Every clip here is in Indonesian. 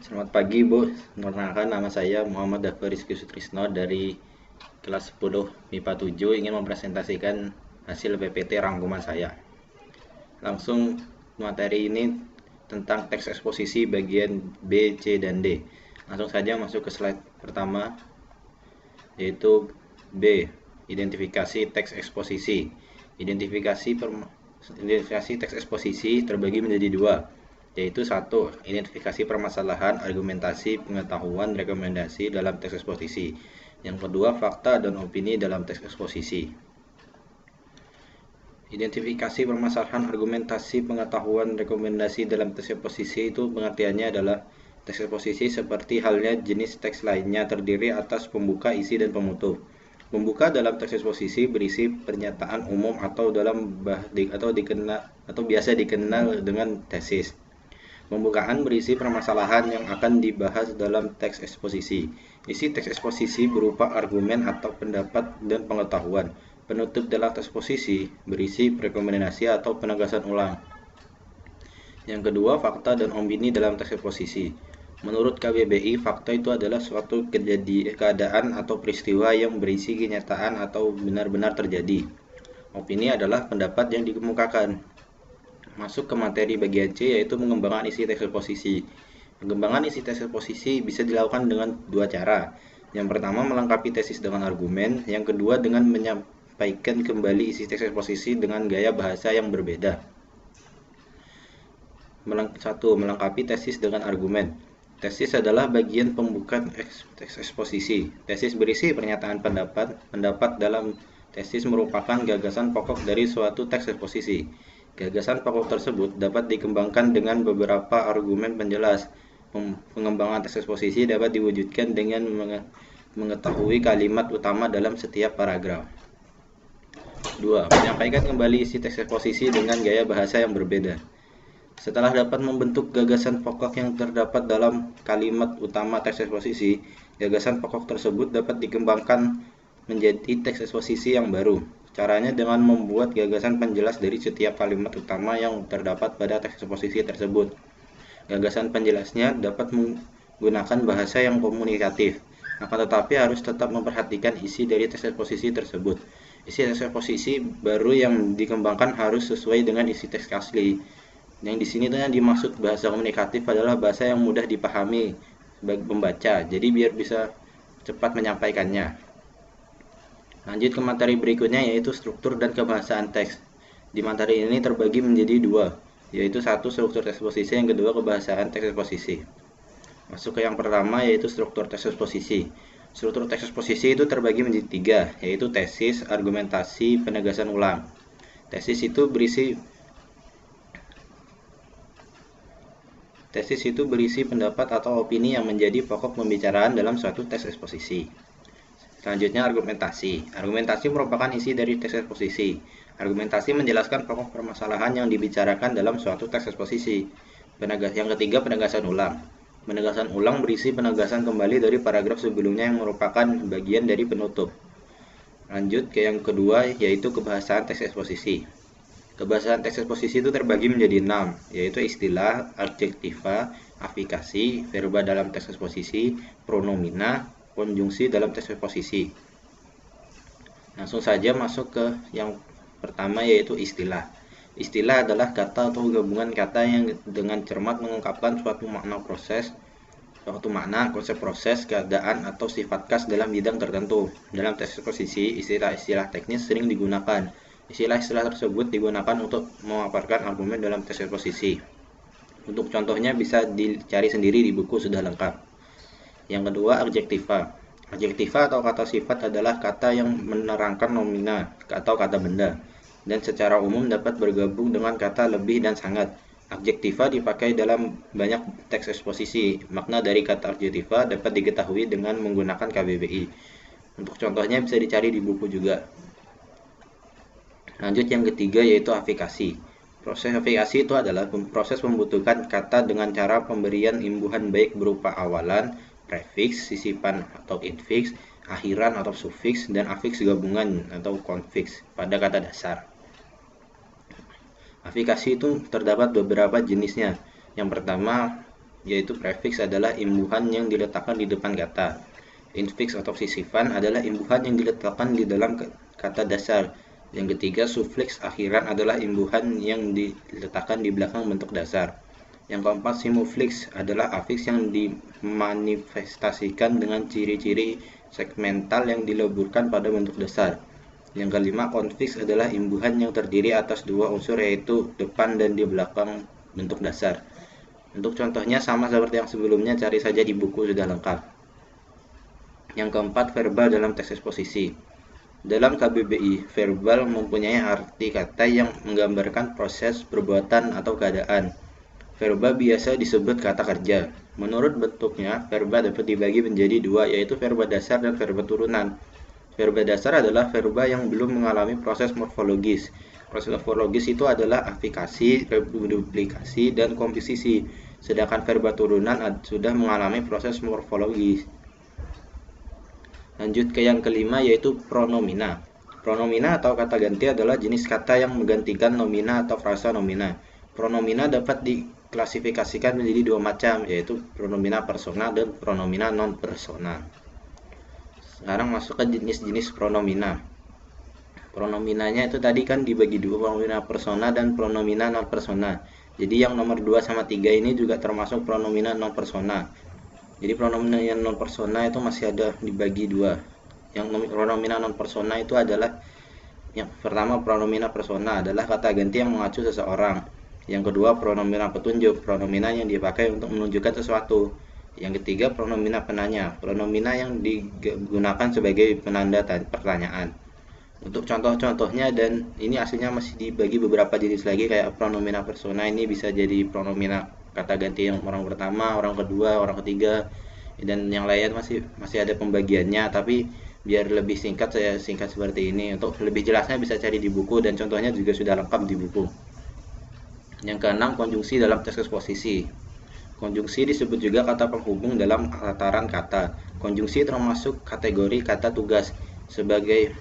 Selamat pagi Bu, perkenalkan nama saya Muhammad Dafar Rizky Sutrisno dari kelas 10 MIPA 7 ingin mempresentasikan hasil PPT rangkuman saya. Langsung materi ini tentang teks eksposisi bagian B, C, dan D. Langsung saja masuk ke slide pertama, yaitu B, identifikasi teks eksposisi. Identifikasi teks eksposisi terbagi menjadi dua, yaitu satu, identifikasi permasalahan, argumentasi, pengetahuan, rekomendasi dalam teks eksposisi. Yang kedua, fakta dan opini dalam teks eksposisi. Identifikasi permasalahan, argumentasi, pengetahuan, rekomendasi dalam teks eksposisi itu pengertiannya adalah teks eksposisi seperti halnya jenis teks lainnya terdiri atas pembuka, isi, dan penutup. Pembuka dalam teks eksposisi berisi pernyataan umum atau biasa dikenal dengan tesis. Pembukaan berisi permasalahan yang akan dibahas dalam teks eksposisi. Isi teks eksposisi berupa argumen atau pendapat dan pengetahuan. Penutup dalam teks eksposisi berisi rekomendasi atau penegasan ulang. Yang kedua, fakta dan opini dalam teks eksposisi. Menurut KBBI, fakta itu adalah suatu keadaan atau peristiwa yang berisi kenyataan atau benar-benar terjadi. Opini adalah pendapat yang dikemukakan. Masuk ke materi bagian C, yaitu pengembangan isi teks eksposisi. Pengembangan isi teks eksposisi bisa dilakukan dengan dua cara. Yang pertama, melengkapi tesis dengan argumen. Yang kedua, dengan menyampaikan kembali isi teks eksposisi dengan gaya bahasa yang berbeda. Satu, melengkapi tesis dengan argumen. Tesis adalah bagian pembuka teks eksposisi. Tesis berisi pernyataan pendapat. Pendapat dalam tesis merupakan gagasan pokok dari suatu teks eksposisi. Gagasan pokok tersebut dapat dikembangkan dengan beberapa argumen penjelas. Pengembangan teks eksposisi dapat diwujudkan dengan mengetahui kalimat utama dalam setiap paragraf. 2. Menyampaikan kembali isi teks eksposisi dengan gaya bahasa yang berbeda. Setelah dapat membentuk gagasan pokok yang terdapat dalam kalimat utama teks eksposisi, gagasan pokok tersebut dapat dikembangkan menjadi teks eksposisi yang baru. Caranya dengan membuat gagasan penjelas dari setiap kalimat utama yang terdapat pada teks eksposisi tersebut. Gagasan penjelasnya dapat menggunakan bahasa yang komunikatif, akan tetapi harus tetap memperhatikan isi dari teks eksposisi tersebut. Isi teks eksposisi baru yang dikembangkan harus sesuai dengan isi teks asli. Yang di sini yang dimaksud bahasa komunikatif adalah bahasa yang mudah dipahami bagi pembaca, jadi biar bisa cepat menyampaikannya. Lanjut ke materi berikutnya, yaitu struktur dan kebahasaan teks. Di materi ini terbagi menjadi dua, yaitu satu, struktur teks eksposisi, yang kedua, kebahasaan teks eksposisi. Masuk ke yang pertama, yaitu struktur teks eksposisi. Struktur teks eksposisi itu terbagi menjadi tiga, yaitu tesis, argumentasi, penegasan ulang. Tesis itu berisi pendapat atau opini yang menjadi pokok pembicaraan dalam suatu teks eksposisi. Selanjutnya, argumentasi. Argumentasi merupakan isi dari teks eksposisi. Argumentasi menjelaskan pokok permasalahan yang dibicarakan dalam suatu teks eksposisi. Yang ketiga, penegasan ulang. Penegasan ulang berisi penegasan kembali dari paragraf sebelumnya yang merupakan bagian dari penutup. Lanjut ke yang kedua, yaitu kebahasaan teks eksposisi. Kebahasaan teks eksposisi itu terbagi menjadi 6, yaitu istilah, adjektiva, afikasi, verba dalam teks eksposisi, pronomina, konjungsi dalam teks eksposisi. Langsung saja masuk ke yang pertama, yaitu istilah. Istilah adalah kata atau gabungan kata yang dengan cermat mengungkapkan suatu konsep proses, keadaan, atau sifat khas dalam bidang tertentu. Dalam teks eksposisi, istilah-istilah teknis sering digunakan. Istilah-istilah tersebut digunakan untuk memaparkan argumen dalam teks eksposisi. Untuk contohnya bisa dicari sendiri di buku, sudah lengkap. Yang kedua, adjektiva. Adjektiva atau kata sifat adalah kata yang menerangkan nomina atau kata benda, dan secara umum dapat bergabung dengan kata lebih dan sangat. Adjektiva dipakai dalam banyak teks eksposisi. Makna dari kata adjektiva dapat diketahui dengan menggunakan KBBI. Untuk contohnya bisa dicari di buku juga. Lanjut yang ketiga, yaitu afikasi. Proses afikasi itu adalah proses membutuhkan kata dengan cara pemberian imbuhan baik berupa awalan, prefiks, sisipan atau infiks, akhiran atau sufiks, dan afiks gabungan atau konfiks pada kata dasar. Afikasi itu terdapat beberapa jenisnya. Yang pertama, yaitu prefix adalah imbuhan yang diletakkan di depan kata. Infix atau sisifan adalah imbuhan yang diletakkan di dalam kata dasar. Yang ketiga, suffiks akhiran adalah imbuhan yang diletakkan di belakang bentuk dasar. Yang keempat, simufliks adalah afiks yang dimanifestasikan dengan ciri-ciri segmental yang dileburkan pada bentuk dasar. Yang kelima, konfiks adalah imbuhan yang terdiri atas dua unsur, yaitu depan dan di belakang bentuk dasar. Untuk contohnya sama seperti yang sebelumnya, cari saja di buku, sudah lengkap. Yang keempat, verbal dalam teks eksposisi. Dalam KBBI, verbal mempunyai arti kata yang menggambarkan proses, perbuatan, atau keadaan. Verba biasa disebut kata kerja. Menurut bentuknya, verba dapat dibagi menjadi dua, yaitu verba dasar dan verba turunan. Verba dasar adalah verba yang belum mengalami proses morfologis. Proses morfologis itu adalah afikasi, duplikasi, dan komposisi. Sedangkan verba turunan sudah mengalami proses morfologis. Lanjut ke yang kelima, yaitu pronomina. Pronomina atau kata ganti adalah jenis kata yang menggantikan nomina atau frasa nomina. Pronomina dapat diklasifikasikan menjadi dua macam, yaitu pronomina persona dan pronomina non persona. Sekarang masuk ke jenis-jenis pronomina. Pronominanya itu tadi kan dibagi dua, pronomina persona dan pronomina non persona. Jadi yang nomor 2 sama 3 ini juga termasuk pronomina non persona. Jadi pronomina yang non persona itu masih ada dibagi dua. Yang pronomina non persona itu adalah yang pertama, pronomina persona adalah kata ganti yang mengacu seseorang. Yang kedua, pronomina petunjuk, pronomina yang dipakai untuk menunjukkan sesuatu. Yang ketiga, pronomina penanya, pronomina yang digunakan sebagai penanda pertanyaan. Untuk contoh-contohnya, dan ini aslinya masih dibagi beberapa jenis lagi, kayak pronomina persona ini bisa jadi pronomina kata ganti yang orang pertama, orang kedua, orang ketiga, dan yang lain masih ada pembagiannya, tapi biar lebih singkat saya singkat seperti ini. Untuk lebih jelasnya bisa cari di buku, dan contohnya juga sudah lengkap di buku. Yang keenam, konjungsi dalam teks eksposisi. Konjungsi disebut juga kata penghubung dalam tataran kata. Konjungsi termasuk kategori kata tugas. Sebagai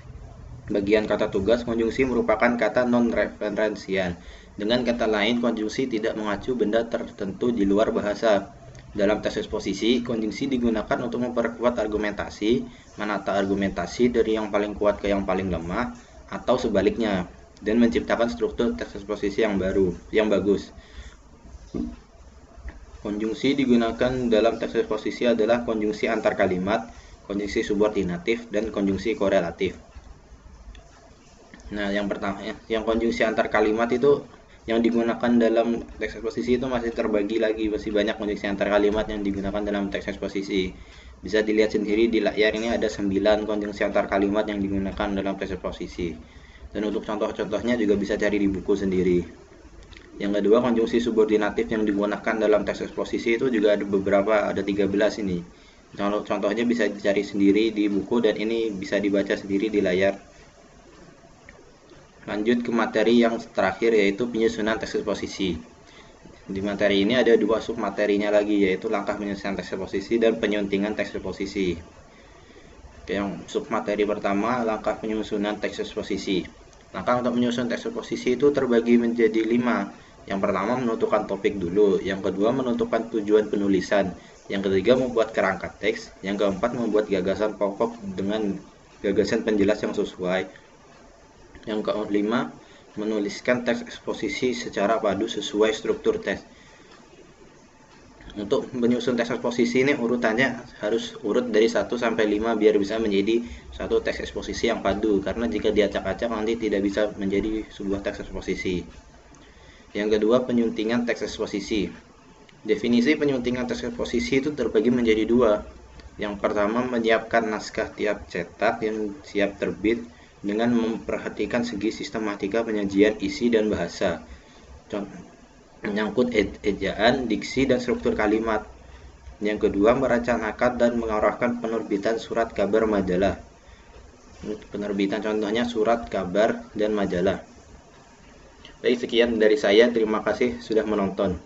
bagian kata tugas, konjungsi merupakan kata non-referensial. Dengan kata lain, konjungsi tidak mengacu benda tertentu di luar bahasa. Dalam teks eksposisi, konjungsi digunakan untuk memperkuat argumentasi, menata argumentasi dari yang paling kuat ke yang paling lemah, atau sebaliknya, dan menciptakan struktur teks eksposisi yang bagus. Konjungsi digunakan dalam teks eksposisi adalah konjungsi antar kalimat, konjungsi subordinatif, dan konjungsi korelatif. Nah, yang pertama, yang konjungsi antar kalimat itu yang digunakan dalam teks eksposisi itu masih terbagi lagi, masih banyak konjungsi antar kalimat yang digunakan dalam teks eksposisi. Bisa dilihat sendiri di layar, ini ada 9 konjungsi antar kalimat yang digunakan dalam teks eksposisi. Dan untuk contoh-contohnya juga bisa cari di buku sendiri. Yang kedua, konjungsi subordinatif yang digunakan dalam teks eksposisi itu juga ada beberapa, ada 13 ini. Contohnya bisa dicari sendiri di buku, dan ini bisa dibaca sendiri di layar. Lanjut ke materi yang terakhir, yaitu penyusunan teks eksposisi. Di materi ini ada dua submaterinya lagi, yaitu langkah penyusunan teks eksposisi dan penyuntingan teks eksposisi. Yang submateri pertama, langkah penyusunan teks eksposisi. Langkah untuk menyusun teks eksposisi itu terbagi menjadi 5. Yang pertama, menentukan topik dulu. Yang kedua, menentukan tujuan penulisan. Yang ketiga, membuat kerangka teks. Yang keempat, membuat gagasan pokok dengan gagasan penjelas yang sesuai. Yang kelima, menuliskan teks eksposisi secara padu sesuai struktur teks. Untuk menyusun teks eksposisi ini urutannya harus urut dari 1 sampai 5 biar bisa menjadi satu teks eksposisi yang padu, karena jika diacak-acak nanti tidak bisa menjadi sebuah teks eksposisi. Yang kedua, penyuntingan teks eksposisi. Definisi penyuntingan teks eksposisi itu terbagi menjadi 2. Yang pertama, menyiapkan naskah tiap cetak yang siap terbit dengan memperhatikan segi sistematika penyajian isi dan bahasa, menyangkut ejaan, diksi, dan struktur kalimat. Yang kedua, merencanakan dan mengarahkan penerbitan surat kabar majalah. Penerbitan contohnya surat kabar dan majalah. Baik, sekian dari saya. Terima kasih sudah menonton.